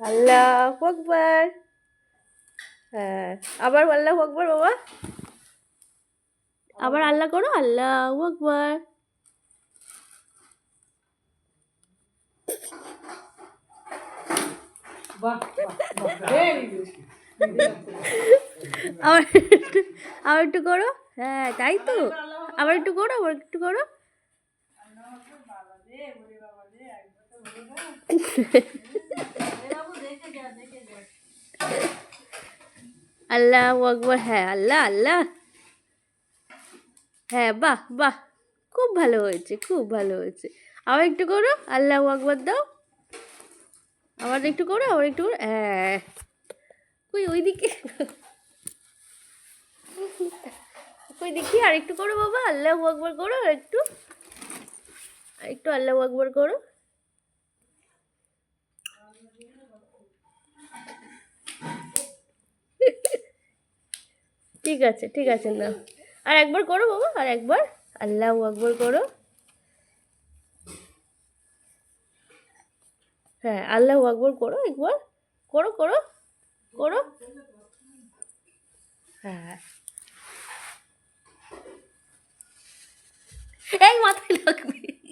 আল্লাহু আকবার। হ্যাঁ, আবার আল্লাহু আকবার বাবা। আবার আল্লাহ করো, আল্লাহু আকবার। আবার আবার একটু করো। হ্যাঁ তাই তো, আবার একটু করো, আবার একটু করো। আল্লাহু আকবার। হ্যাঁ, আল্লাহ আল্লাহ। হ্যাঁ, বাহ বাহ, খুব ভালো হয়েছে, খুব ভালো হয়েছে। আবার একটু করো, আল্লাহু আকবার দাও। আবার একটু করো, আবার একটু করো। হ্যাঁ, কই ওইদিকে, কই দেখি আর একটু করো বাবা, আল্লাহু আকবার করো আর একটু, আর একটু আল্লাহু আকবার করো। ঠিক আছে, ঠিক আছে, না আর একবার করো বাবা, আর একবার আল্লাহু আকবার করো। হ্যাঁ, আল্লাহু আকবার করো একবার, করো করো করো। হ্যাঁ, এই মাথায় লাগবে।